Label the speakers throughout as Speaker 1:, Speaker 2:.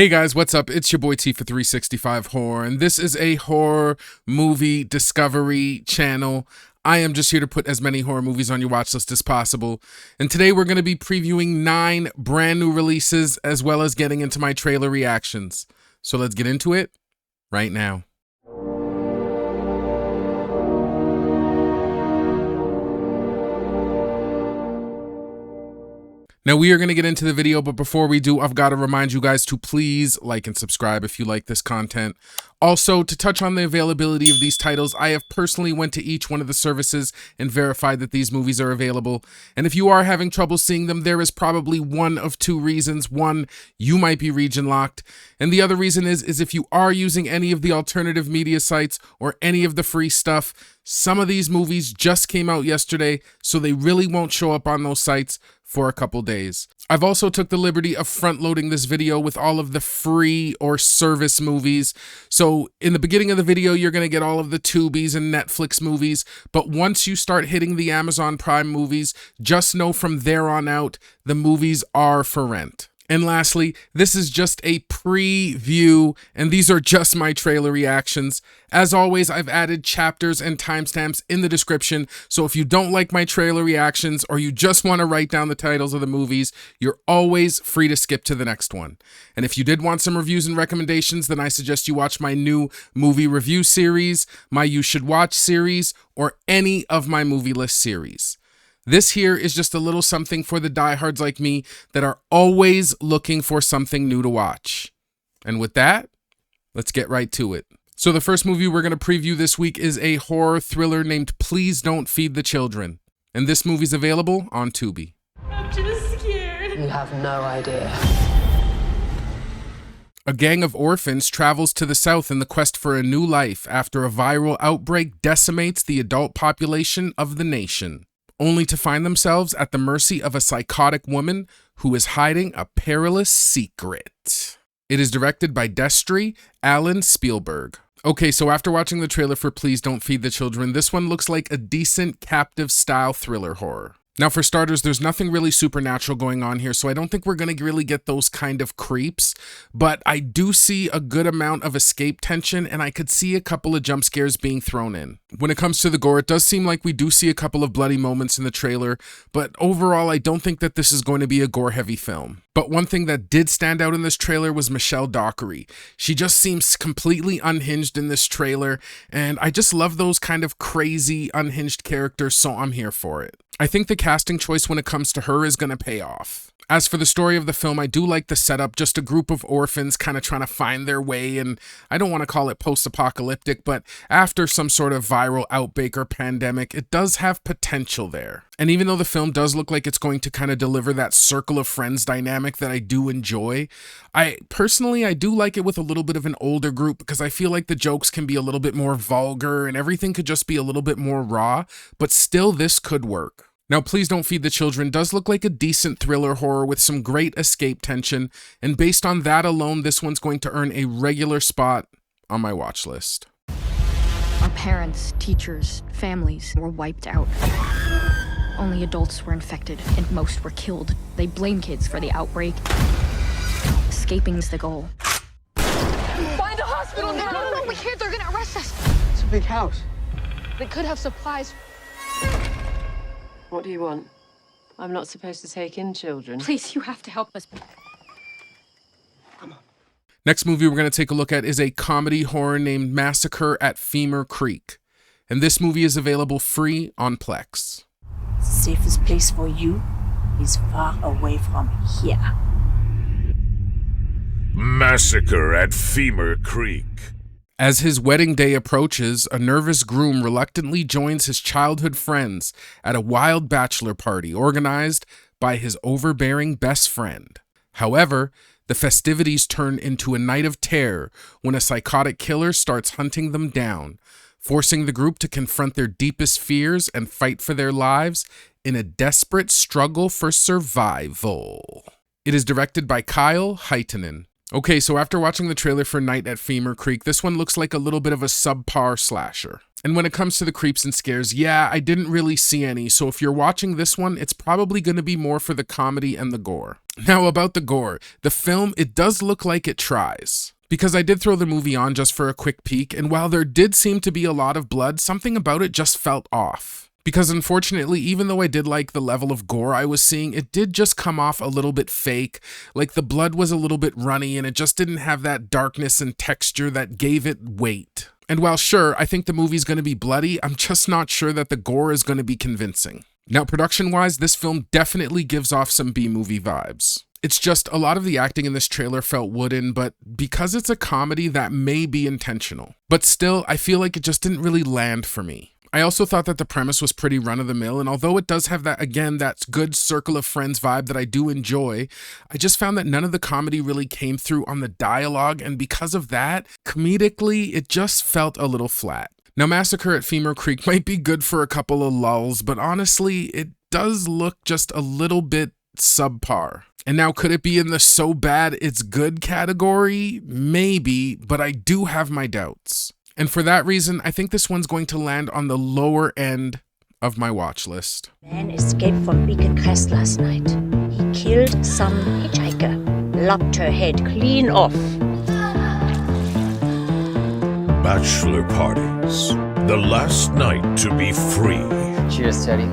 Speaker 1: Hey guys, what's up? It's your boy T for 365 Horror, and this is a horror movie discovery channel. I am just here to put as many horror movies on your watch list as possible. And today we're going to be previewing 9 brand new releases as well as getting into my trailer reactions. So let's get into it right now. Now we are going to get into the video, but before we do, I've got to remind you guys to please like and subscribe if you like this content. Also, to touch on the availability of these titles, I have personally went to each one of the services and verified that these movies are available. And if you are having trouble seeing them, there is probably one of 2 reasons. One, you might be region locked. And the other reason is if you are using any of the alternative media sites or any of the free stuff, some of these movies just came out yesterday, so they really won't show up on those sites for a couple days. I've also took the liberty of front loading this video with all of the free or service movies. So in the beginning of the video, you're going to get all of the Tubies and Netflix movies. But once you start hitting the Amazon Prime movies, just know from there on out, the movies are for rent. And lastly, this is just a preview, and these are just my trailer reactions. As always, I've added chapters and timestamps in the description, so if you don't like my trailer reactions or you just want to write down the titles of the movies, you're always free to skip to the next one. And if you did want some reviews and recommendations, then I suggest you watch my new movie review series, my You Should Watch series, or any of my movie list series. This here is just a little something for the diehards like me that are always looking for something new to watch. And with that, let's get right to it. So the first movie we're going to preview this week is a horror thriller named Please Don't Feed the Children. And this movie's available on Tubi.
Speaker 2: I'm just scared.
Speaker 3: You have no idea.
Speaker 1: A gang of orphans travels to the south in the quest for a new life after a viral outbreak decimates the adult population of the nation, only to find themselves at the mercy of a psychotic woman who is hiding a perilous secret. It is directed by Destry Alan Spielberg. Okay, so after watching the trailer for Please Don't Feed the Children, this one looks like a decent captive-style thriller horror. Now, for starters, there's nothing really supernatural going on here, so I don't think we're going to really get those kind of creeps, but I do see a good amount of escape tension, and I could see a couple of jump scares being thrown in. When it comes to the gore, it does seem like we do see a couple of bloody moments in the trailer, but overall, I don't think that this is going to be a gore-heavy film. But one thing that did stand out in this trailer was Michelle Dockery. She just seems completely unhinged in this trailer, and I just love those kind of crazy, unhinged characters, so I'm here for it. I think the casting choice when it comes to her is going to pay off. As for the story of the film, I do like the setup, just a group of orphans kind of trying to find their way, and I don't want to call it post-apocalyptic, but after some sort of viral outbreak or pandemic, it does have potential there. And even though the film does look like it's going to kind of deliver that circle of friends dynamic that I do enjoy, I do like it with a little bit of an older group because I feel like the jokes can be a little bit more vulgar and everything could just be a little bit more raw, but still this could work. Now, Please Don't Feed the Children does look like a decent thriller horror with some great escape tension, and based on that alone, this one's going to earn a regular spot on my watch list.
Speaker 4: Our parents, teachers, families were wiped out. Only adults were infected, and most were killed. They blame kids for the outbreak. Escaping's the goal.
Speaker 2: Find a hospital now!
Speaker 4: No, we can't. They're gonna arrest us.
Speaker 5: It's a big house.
Speaker 2: They could have supplies.
Speaker 3: What do you want? I'm not supposed to take in children.
Speaker 4: Please, you have to help us.
Speaker 1: Next movie we're going to take a look at is a comedy horror named Massacre at Femur Creek. And this movie is available free on Plex.
Speaker 6: The safest place for you is far away from here.
Speaker 7: Massacre at Femur Creek.
Speaker 1: As his wedding day approaches, a nervous groom reluctantly joins his childhood friends at a wild bachelor party organized by his overbearing best friend. However, the festivities turn into a night of terror when a psychotic killer starts hunting them down, forcing the group to confront their deepest fears and fight for their lives in a desperate struggle for survival. It is directed by Kyle Heitinen. Okay, so after watching the trailer for Night at Femur Creek, this one looks like a little bit of a subpar slasher. And when it comes to the creeps and scares, yeah, I didn't really see any, so if you're watching this one, it's probably going to be more for the comedy and the gore. Now about the gore, the film, it does look like it tries. Because I did throw the movie on just for a quick peek, and while there did seem to be a lot of blood, something about it just felt off. Because unfortunately, even though I did like the level of gore I was seeing, it did just come off a little bit fake. Like the blood was a little bit runny and it just didn't have that darkness and texture that gave it weight. And while sure, I think the movie's going to be bloody, I'm just not sure that the gore is going to be convincing. Now, production-wise, this film definitely gives off some B-movie vibes. It's just a lot of the acting in this trailer felt wooden, but because it's a comedy, that may be intentional. But still, I feel like it just didn't really land for me. I also thought that the premise was pretty run-of-the-mill, and although it does have that, again, that good circle of friends vibe that I do enjoy, I just found that none of the comedy really came through on the dialogue, and because of that, comedically, it just felt a little flat. Now, Massacre at Femur Creek might be good for a couple of lulls, but honestly, it does look just a little bit subpar. And now, could it be in the so bad it's good category? Maybe, but I do have my doubts. And for that reason, I think this one's going to land on the lower end of my watch list.
Speaker 6: Man escaped from Beacon Crest last night. He killed some hitchhiker, lopped her head clean off.
Speaker 7: Bachelor parties. The last night to be free.
Speaker 5: Cheers, Teddy.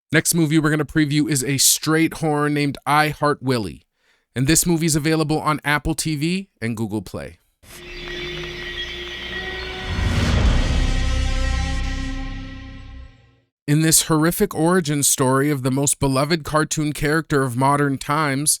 Speaker 1: Next movie we're going to preview is a straight horror named Heart Willie. And this movie is available on Apple TV and Google Play. In this horrific origin story of the most beloved cartoon character of modern times,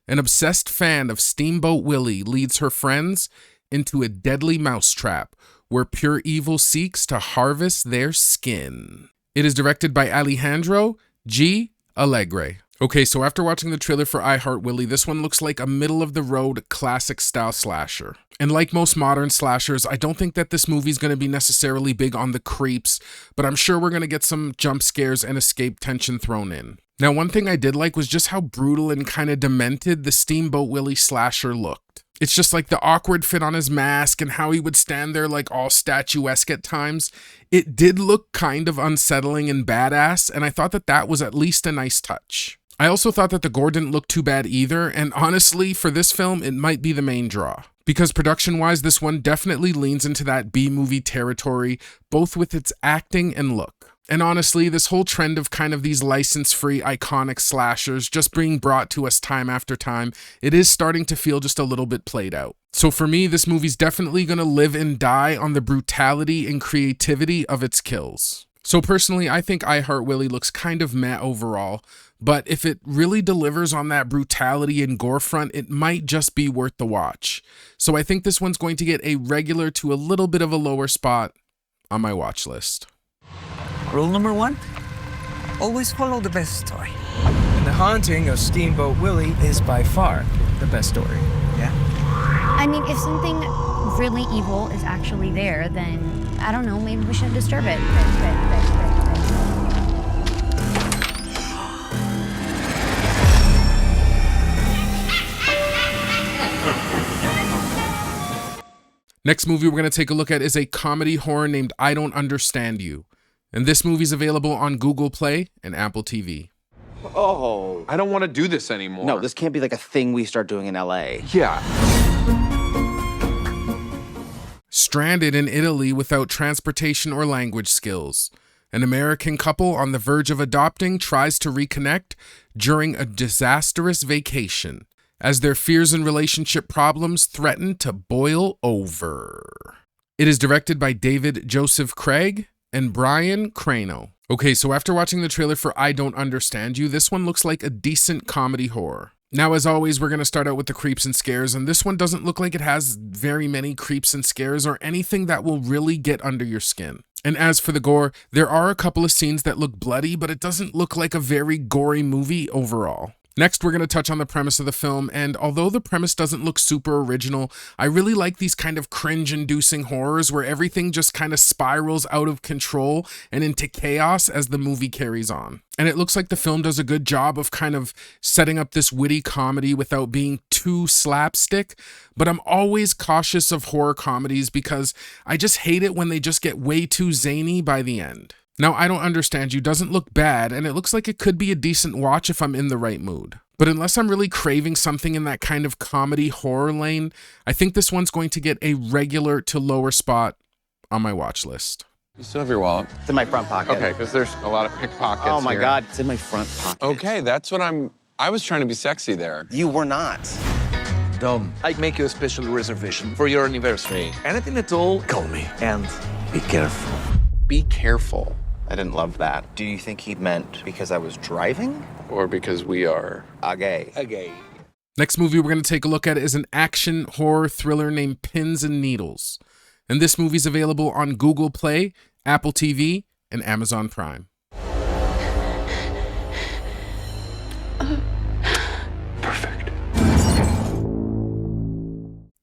Speaker 1: an obsessed fan of Steamboat Willie leads her friends into a deadly mousetrap where pure evil seeks to harvest their skin. It is directed by Alejandro G. Alegre. Okay, so after watching the trailer for Heart Willie, this one looks like a middle-of-the-road classic-style slasher. And like most modern slashers, I don't think that this movie's going to be necessarily big on the creeps, but I'm sure we're going to get some jump scares and escape tension thrown in. Now, one thing I did like was just how brutal and kind of demented the Steamboat Willie slasher looked. It's just like the awkward fit on his mask and how he would stand there like all statuesque at times. It did look kind of unsettling and badass, and I thought that that was at least a nice touch. I also thought that the gore didn't look too bad either, and honestly, for this film, it might be the main draw. Because production-wise, this one definitely leans into that B-movie territory, both with its acting and look. And honestly, this whole trend of kind of these license-free iconic slashers just being brought to us time after time, it is starting to feel just a little bit played out. So for me, this movie's definitely going to live and die on the brutality and creativity of its kills. So personally, I think Heart Willie looks kind of meh overall, but if it really delivers on that brutality and gore front, it might just be worth the watch. So I think this one's going to get a regular to a little bit of a lower spot on my watch list.
Speaker 8: Rule number 1, always follow the best story. And The Haunting of Steamboat Willie is by far the best story, yeah?
Speaker 9: I mean, if something really evil is actually there, then, I don't know, maybe we shouldn't disturb it.
Speaker 1: Next movie we're going to take a look at is a comedy horror named I Don't Understand You. And this movie's available on Google Play and Apple TV.
Speaker 10: Oh, I don't want to do this anymore.
Speaker 5: No, this can't be like a thing we start doing in LA.
Speaker 10: Yeah.
Speaker 1: Stranded in Italy without transportation or language skills, an American couple on the verge of adopting tries to reconnect during a disastrous vacation, as their fears and relationship problems threaten to boil over. It is directed by David Joseph Craig and Brian Crano. Okay, so after watching the trailer for I Don't Understand You, this one looks like a decent comedy horror. Now, as always, we're going to start out with the creeps and scares, and this one doesn't look like it has very many creeps and scares or anything that will really get under your skin. And as for the gore, there are a couple of scenes that look bloody, but it doesn't look like a very gory movie overall. Next, we're going to touch on the premise of the film, and although the premise doesn't look super original, I really like these kind of cringe-inducing horrors where everything just kind of spirals out of control and into chaos as the movie carries on. And it looks like the film does a good job of kind of setting up this witty comedy without being too slapstick, but I'm always cautious of horror comedies because I just hate it when they just get way too zany by the end. Now, I Don't Understand You doesn't look bad, and it looks like it could be a decent watch if I'm in the right mood. But unless I'm really craving something in that kind of comedy horror lane, I think this one's going to get a regular to lower spot on my watch list.
Speaker 10: You still have your wallet?
Speaker 5: It's in my front pocket.
Speaker 10: Okay, because there's a lot of pickpockets
Speaker 5: Oh my
Speaker 10: here.
Speaker 5: God, it's in my front pocket.
Speaker 10: Okay, that's what I was trying to be sexy there.
Speaker 5: You were not.
Speaker 11: Dom, I make you a special reservation for your anniversary. Anything at all, call me. And be careful.
Speaker 10: Be careful.
Speaker 5: I didn't love that. Do you think he meant because I was driving?
Speaker 10: Or because we are...
Speaker 5: gay.
Speaker 11: Okay.
Speaker 1: Next movie we're going to take a look at is an action horror thriller named Pins and Needles. And this movie's available on Google Play, Apple TV, and Amazon Prime.
Speaker 10: Perfect.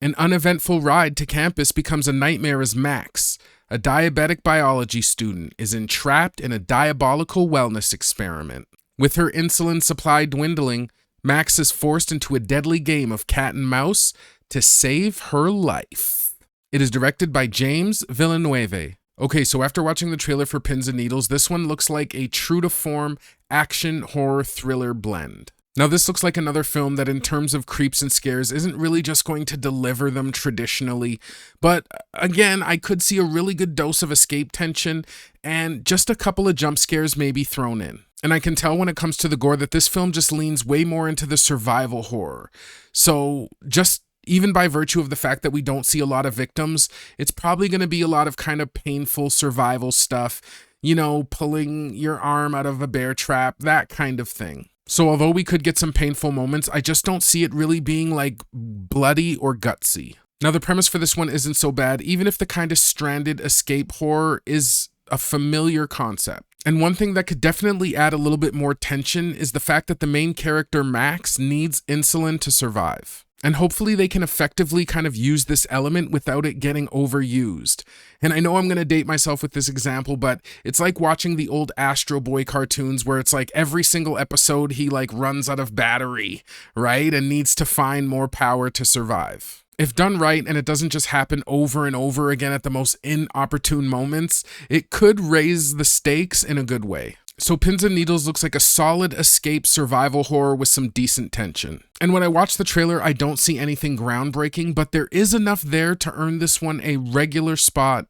Speaker 1: An uneventful ride to campus becomes a nightmare as Max, a diabetic biology student, is entrapped in a diabolical wellness experiment. With her insulin supply dwindling, Max is forced into a deadly game of cat and mouse to save her life. It is directed by James Villeneuve. Okay, so after watching the trailer for Pins and Needles, this one looks like a true-to-form action horror thriller blend. Now, this looks like another film that in terms of creeps and scares isn't really just going to deliver them traditionally, but again, I could see a really good dose of escape tension and just a couple of jump scares maybe thrown in. And I can tell when it comes to the gore that this film just leans way more into the survival horror. So just even by virtue of the fact that we don't see a lot of victims, it's probably going to be a lot of kind of painful survival stuff, you know, pulling your arm out of a bear trap, that kind of thing. So although we could get some painful moments, I just don't see it really being like bloody or gutsy. Now the premise for this one isn't so bad, even if the kind of stranded escape horror is a familiar concept. And one thing that could definitely add a little bit more tension is the fact that the main character Max needs insulin to survive. And hopefully they can effectively kind of use this element without it getting overused. And I know I'm going to date myself with this example, but it's like watching the old Astro Boy cartoons where it's like every single episode he like runs out of battery, right? And needs to find more power to survive. If done right and it doesn't just happen over and over again at the most inopportune moments, it could raise the stakes in a good way. So Pins and Needles looks like a solid escape survival horror with some decent tension. And when I watch the trailer, I don't see anything groundbreaking, but there is enough there to earn this one a regular spot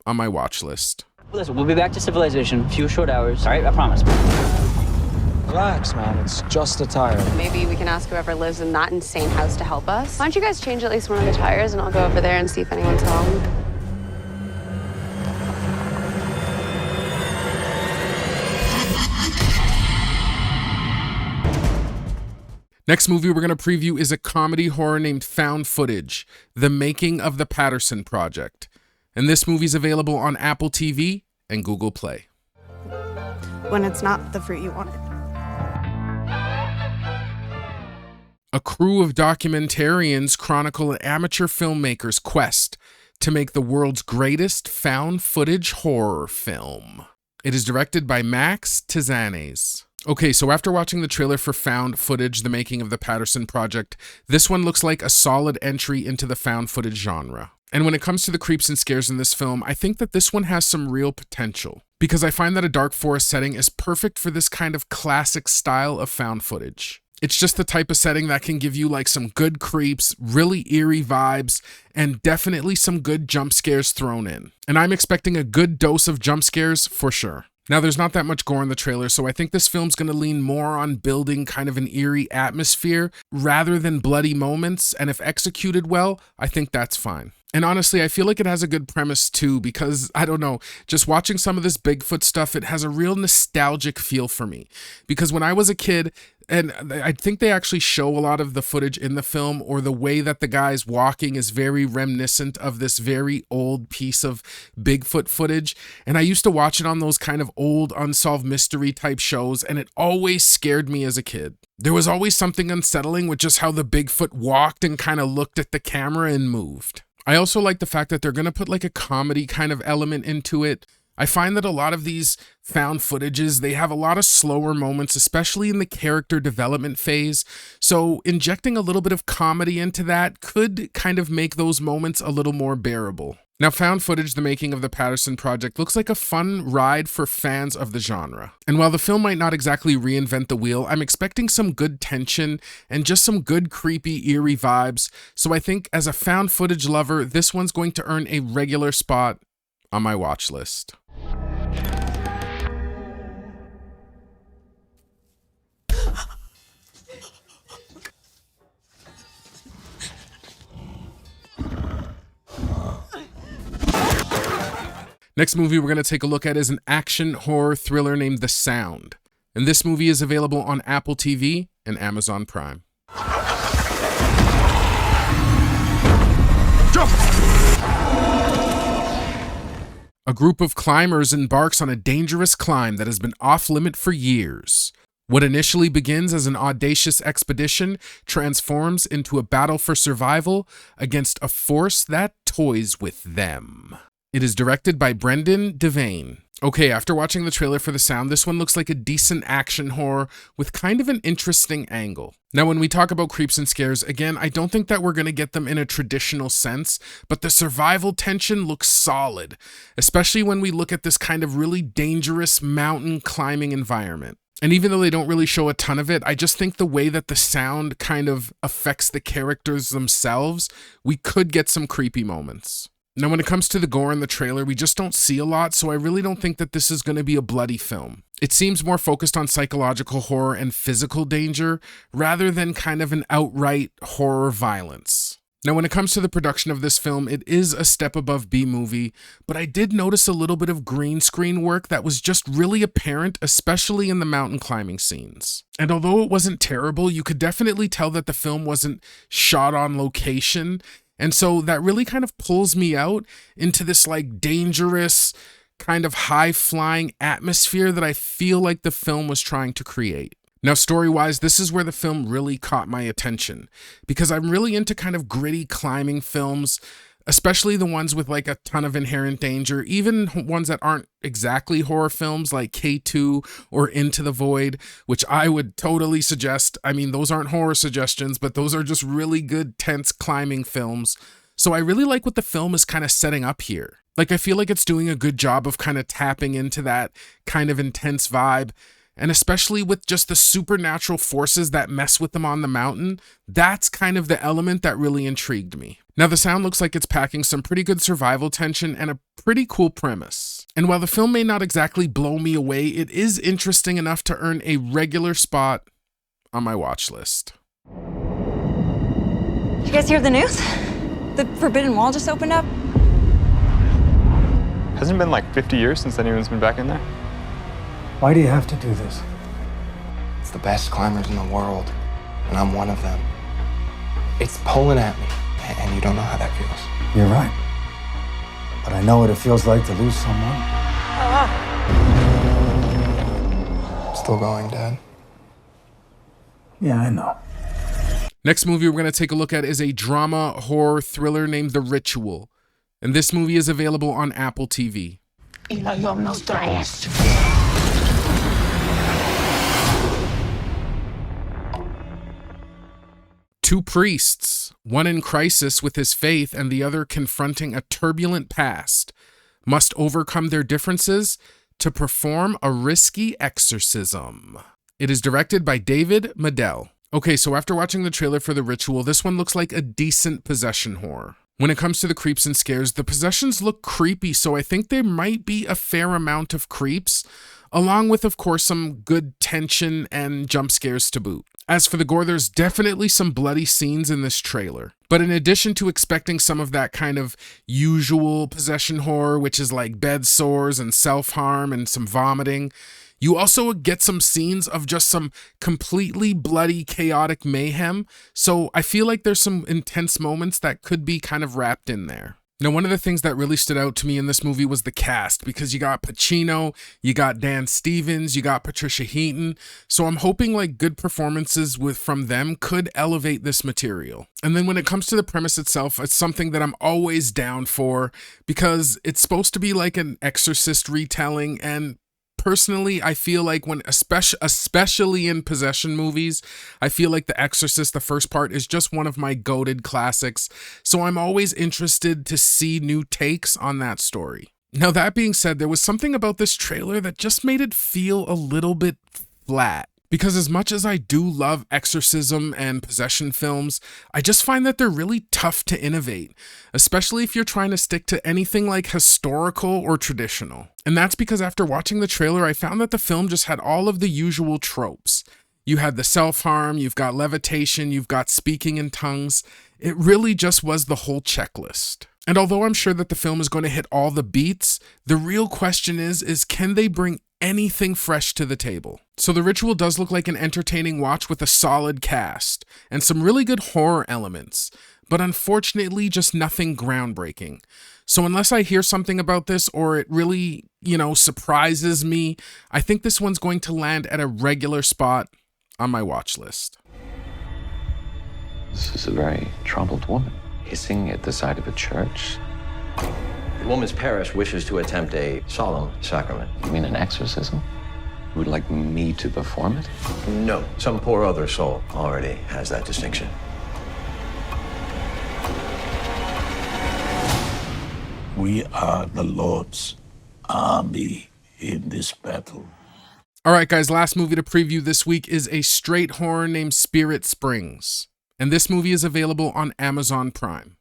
Speaker 1: on my watch list.
Speaker 12: Listen, we'll be back to civilization in a few short hours. All right, I promise.
Speaker 8: Relax, man. It's just a tire.
Speaker 2: Maybe we can ask whoever lives in that insane house to help us. Why don't you guys change at least one of the tires and I'll go over there and see if anyone's home.
Speaker 1: Next movie we're going to preview is a comedy horror named Found Footage, The Making of the Patterson Project. And this movie's available on Apple TV and Google Play.
Speaker 2: When it's not the fruit you wanted.
Speaker 1: A crew of documentarians chronicle an amateur filmmaker's quest to make the world's greatest found footage horror film. It is directed by Max Tizanes. Okay, so after watching the trailer for Found Footage, The Making of the Patterson Project, this one looks like a solid entry into the found footage genre. And when it comes to the creeps and scares in this film, I think that this one has some real potential, because I find that a dark forest setting is perfect for this kind of classic style of found footage. It's just the type of setting that can give you like some good creeps, really eerie vibes, and definitely some good jump scares thrown in. And I'm expecting a good dose of jump scares for sure. Now, there's not that much gore in the trailer, so I think this film's going to lean more on building kind of an eerie atmosphere rather than bloody moments, and if executed well, I think that's fine. And honestly, I feel like it has a good premise too, because I don't know, just watching some of this Bigfoot stuff, it has a real nostalgic feel for me. Because when I was a kid, and I think they actually show a lot of the footage in the film, or the way that the guy's walking is very reminiscent of this very old piece of Bigfoot footage. And I used to watch it on those kind of old unsolved mystery type shows, and it always scared me as a kid. There was always something unsettling with just how the Bigfoot walked and kind of looked at the camera and moved. I also like the fact that they're going to put like a comedy kind of element into it. I find that a lot of these found footages, they have a lot of slower moments, especially in the character development phase. So injecting a little bit of comedy into that could kind of make those moments a little more bearable. Now, found footage, the making of the Patterson project, looks like a fun ride for fans of the genre. And while the film might not exactly reinvent the wheel, I'm expecting some good tension and just some good creepy, eerie vibes. So I think as a found footage lover, this one's going to earn a regular spot on my watch list. Next movie we're going to take a look at is an action horror thriller named The Sound. And this movie is available on Apple TV and Amazon Prime. Jump! A group of climbers embarks on a dangerous climb that has been off-limit for years. What initially begins as an audacious expedition transforms into a battle for survival against a force that toys with them. It is directed by Brendan Devane. Okay, after watching the trailer for The Sound, this one looks like a decent action horror with kind of an interesting angle. Now, when we talk about creeps and scares, again, I don't think that we're going to get them in a traditional sense, but the survival tension looks solid, especially when we look at this kind of really dangerous mountain climbing environment. And even though they don't really show a ton of it, I just think the way that the sound kind of affects the characters themselves, we could get some creepy moments. Now, when it comes to the gore in the trailer, we just don't see a lot, so I really don't think that this is going to be a bloody film. It seems more focused on psychological horror and physical danger, rather than kind of an outright horror violence. Now, when it comes to the production of this film, it is a step above B-movie, but I did notice a little bit of green screen work that was just really apparent, especially in the mountain climbing scenes. And although it wasn't terrible, you could definitely tell that the film wasn't shot on location. And so that really kind of pulls me out into this like dangerous kind of high-flying atmosphere that I feel like the film was trying to create. Now, story-wise, this is where the film really caught my attention, because I'm really into kind of gritty climbing films, especially the ones with like a ton of inherent danger, even ones that aren't exactly horror films like K2 or Into the Void, which I would totally suggest. I mean, those aren't horror suggestions, but those are just really good, tense climbing films. So I really like what the film is kind of setting up here. Like, I feel like it's doing a good job of kind of tapping into that kind of intense vibe. And especially with just the supernatural forces that mess with them on the mountain, that's kind of the element that really intrigued me. Now, The Sound looks like it's packing some pretty good survival tension and a pretty cool premise. And while the film may not exactly blow me away, it is interesting enough to earn a regular spot on my watch list.
Speaker 13: Did you guys hear the news? The Forbidden Wall just opened up.
Speaker 14: Hasn't it been like 50 years since anyone's been back in there?
Speaker 15: Why do you have to do this?
Speaker 5: It's the best climbers in the world, and I'm one of them. It's pulling at me, and you don't know how that feels.
Speaker 15: You're right. But I know what it feels like to lose someone.
Speaker 5: Still going, Dad?
Speaker 15: Yeah, I know.
Speaker 1: Next movie we're going to take a look at is a drama horror thriller named The Ritual. And this movie is available on Apple TV. Two priests, one in crisis with his faith and the other confronting a turbulent past, must overcome their differences to perform a risky exorcism. It is directed by David Madell. Okay, so after watching the trailer for The Ritual, this one looks like a decent possession horror. When it comes to the creeps and scares, the possessions look creepy, so I think there might be a fair amount of creeps, along with, of course, some good tension and jump scares to boot. As for the gore, there's definitely some bloody scenes in this trailer. But in addition to expecting some of that kind of usual possession horror, which is like bed sores and self-harm and some vomiting, you also get some scenes of just some completely bloody, chaotic mayhem. So I feel like there's some intense moments that could be kind of wrapped in there. Now, one of the things that really stood out to me in this movie was the cast, because you got Pacino, you got Dan Stevens, you got Patricia Heaton. So I'm hoping like good performances from them could elevate this material. And then when it comes to the premise itself, it's something that I'm always down for, because it's supposed to be like an Exorcist retelling, and personally, I feel like when, especially in possession movies, I feel like The Exorcist, the first part, is just one of my goated classics. So I'm always interested to see new takes on that story. Now, that being said, there was something about this trailer that just made it feel a little bit flat. Because as much as I do love exorcism and possession films, I just find that they're really tough to innovate, especially if you're trying to stick to anything like historical or traditional. And that's because after watching the trailer, I found that the film just had all of the usual tropes. You had the self-harm, you've got levitation, you've got speaking in tongues. It really just was the whole checklist. And although I'm sure that the film is going to hit all the beats, the real question is can they bring anything fresh to the table? So The Ritual does look like an entertaining watch with a solid cast and some really good horror elements, but unfortunately just nothing groundbreaking. So unless I hear something about this or it really, surprises me, I think this one's going to land at a regular spot on my watch list.
Speaker 16: This is a very troubled woman, hissing at the side of a church.
Speaker 17: The woman's parish wishes to attempt a solemn sacrament.
Speaker 16: You mean an exorcism? You would like me to perform it?
Speaker 17: No, some poor other soul already has that distinction.
Speaker 18: We are the Lord's army in this battle.
Speaker 1: All right, guys, last movie to preview this week is a straight horror named Spirit Springs. And this movie is available on Amazon Prime.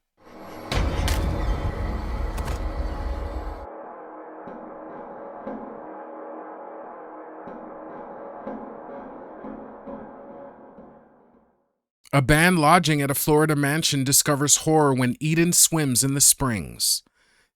Speaker 1: A band lodging at a Florida mansion discovers horror when Eden swims in the springs.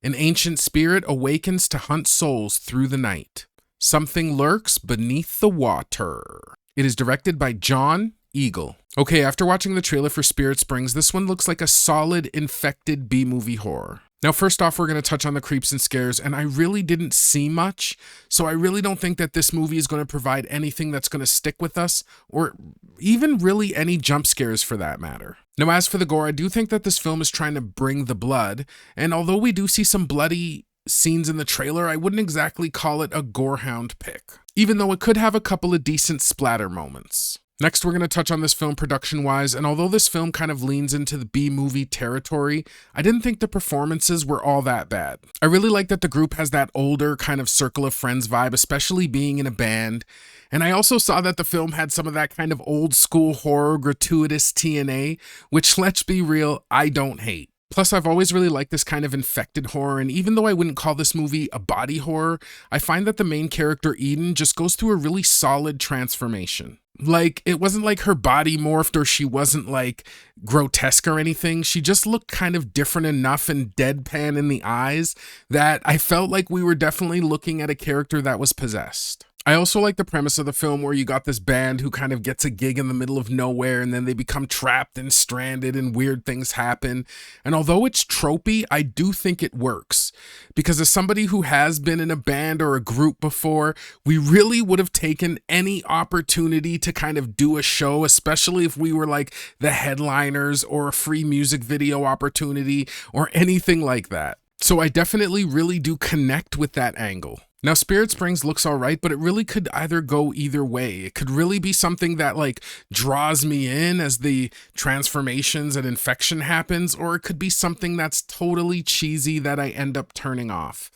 Speaker 1: An ancient spirit awakens to hunt souls through the night. Something lurks beneath the water. It is directed by John Eagle. Okay, after watching the trailer for Spirit Springs, this one looks like a solid infected B-movie horror. Now, first off, we're going to touch on the creeps and scares, and I really didn't see much, so I really don't think that this movie is going to provide anything that's going to stick with us, or even really any jump scares for that matter. Now, as for the gore, I do think that this film is trying to bring the blood, and although we do see some bloody scenes in the trailer, I wouldn't exactly call it a gorehound pick, even though it could have a couple of decent splatter moments. Next, we're going to touch on this film production-wise, and although this film kind of leans into the B-movie territory, I didn't think the performances were all that bad. I really like that the group has that older kind of circle of friends vibe, especially being in a band, and I also saw that the film had some of that kind of old-school horror gratuitous TNA, which, let's be real, I don't hate. Plus, I've always really liked this kind of infected horror, and even though I wouldn't call this movie a body horror, I find that the main character, Eden, just goes through a really solid transformation. Like, it wasn't like her body morphed or she wasn't like grotesque or anything. She just looked kind of different enough and deadpan in the eyes that I felt like we were definitely looking at a character that was possessed. I also like the premise of the film where you got this band who kind of gets a gig in the middle of nowhere and then they become trapped and stranded and weird things happen. And although it's tropey, I do think it works. Because as somebody who has been in a band or a group before, we really would have taken any opportunity to kind of do a show, especially if we were like the headliners or a free music video opportunity or anything like that. So I definitely really do connect with that angle. Now, Spirit Springs looks all right, but it really could either go either way. It could really be something that like draws me in as the transformations and infection happens, or it could be something that's totally cheesy that I end up turning off.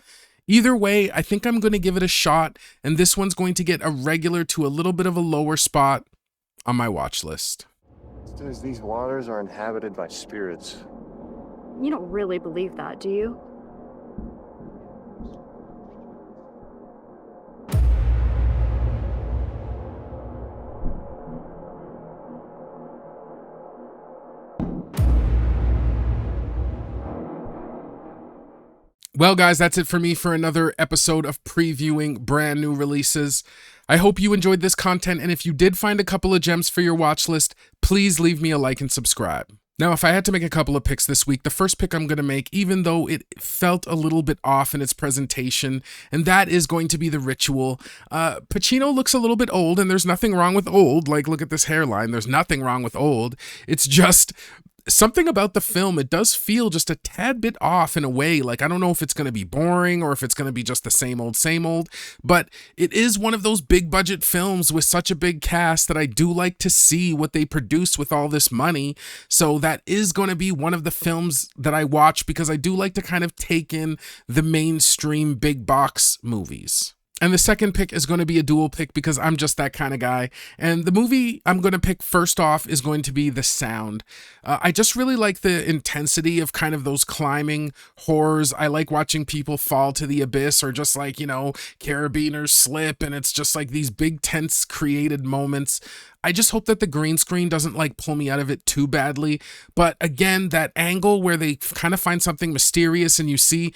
Speaker 1: Either way, I think I'm going to give it a shot, and this one's going to get a regular to a little bit of a lower spot on my watch list.
Speaker 19: It says these waters are inhabited by spirits.
Speaker 9: You don't really believe that, do you?
Speaker 1: Well, guys, that's it for me for another episode of previewing brand new releases. I hope you enjoyed this content, and if you did find a couple of gems for your watch list, please leave me a like and subscribe. Now, if I had to make a couple of picks this week, the first pick I'm going to make, even though it felt a little bit off in its presentation, and that is going to be The Ritual. Pacino looks a little bit old, and there's nothing wrong with old. Like, look at this hairline. There's nothing wrong with old. It's just something about the film. It does feel just a tad bit off in a way. Like, I don't know if it's going to be boring or if it's going to be just the same old, but it is one of those big budget films with such a big cast that I do like to see what they produce with all this money. So that is going to be one of the films that I watch because I do like to kind of take in the mainstream big box movies. And the second pick is going to be a dual pick because I'm just that kind of guy. And the movie I'm going to pick first off is going to be The Sound. I just really like the intensity of kind of those climbing horrors. I like watching people fall to the abyss or just like, you know, carabiners slip, and it's just like these big tense created moments. I just hope that the green screen doesn't like pull me out of it too badly. But again, that angle where they kind of find something mysterious and you see,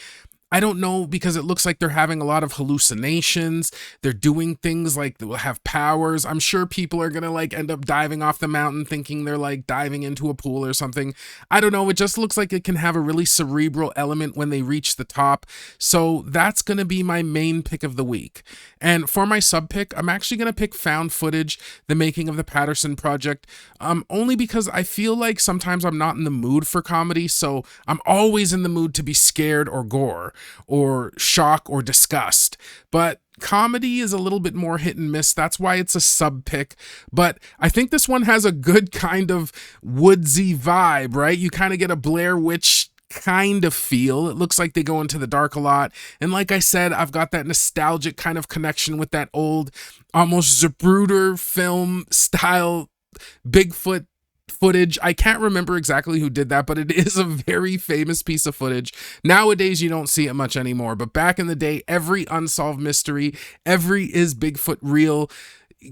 Speaker 1: I don't know, because it looks like they're having a lot of hallucinations. They're doing things like they'll have powers. I'm sure people are going to like end up diving off the mountain thinking they're like diving into a pool or something. I don't know. It just looks like it can have a really cerebral element when they reach the top. So that's going to be my main pick of the week. And for my sub pick, I'm actually going to pick Found Footage, The Making of the Patterson Project, only because I feel like sometimes I'm not in the mood for comedy. So I'm always in the mood to be scared or gore, or shock or disgust, but comedy is a little bit more hit and miss. That's why it's a sub pick. But I think this one has a good kind of woodsy vibe, right? You kind of get a Blair Witch kind of feel. It looks like they go into the dark a lot, and like I said, I've got that nostalgic kind of connection with that old, almost Zapruder film style Bigfoot footage. I can't remember exactly who did that, but it is a very famous piece of footage. Nowadays, you don't see it much anymore, but back in the day, every unsolved mystery, every is Bigfoot real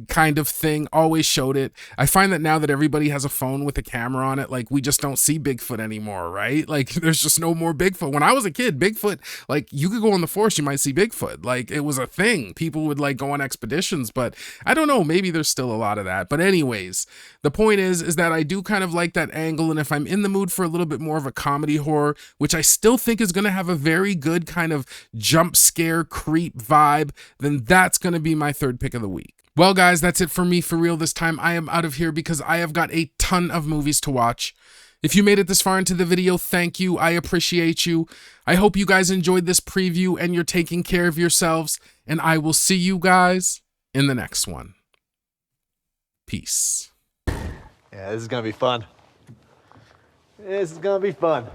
Speaker 1: kind of thing always showed it. I find that now that everybody has a phone with a camera on it, like we just don't see Bigfoot anymore, right? Like there's just no more Bigfoot. When I was a kid, Bigfoot, like you could go in the forest, you might see Bigfoot. Like it was a thing. People would like go on expeditions, but I don't know, maybe there's still a lot of that. But anyways, the point is that I do kind of like that angle, and if I'm in the mood for a little bit more of a comedy horror, which I still think is going to have a very good kind of jump scare creep vibe, then that's going to be my third pick of the week. Well, guys, that's it for me for real this time. I am out of here because I have got a ton of movies to watch. If you made it this far into the video, thank you. I appreciate you. I hope you guys enjoyed this preview and you're taking care of yourselves. And I will see you guys in the next one. Peace.
Speaker 20: Yeah, this is going to be fun. This is going to be fun.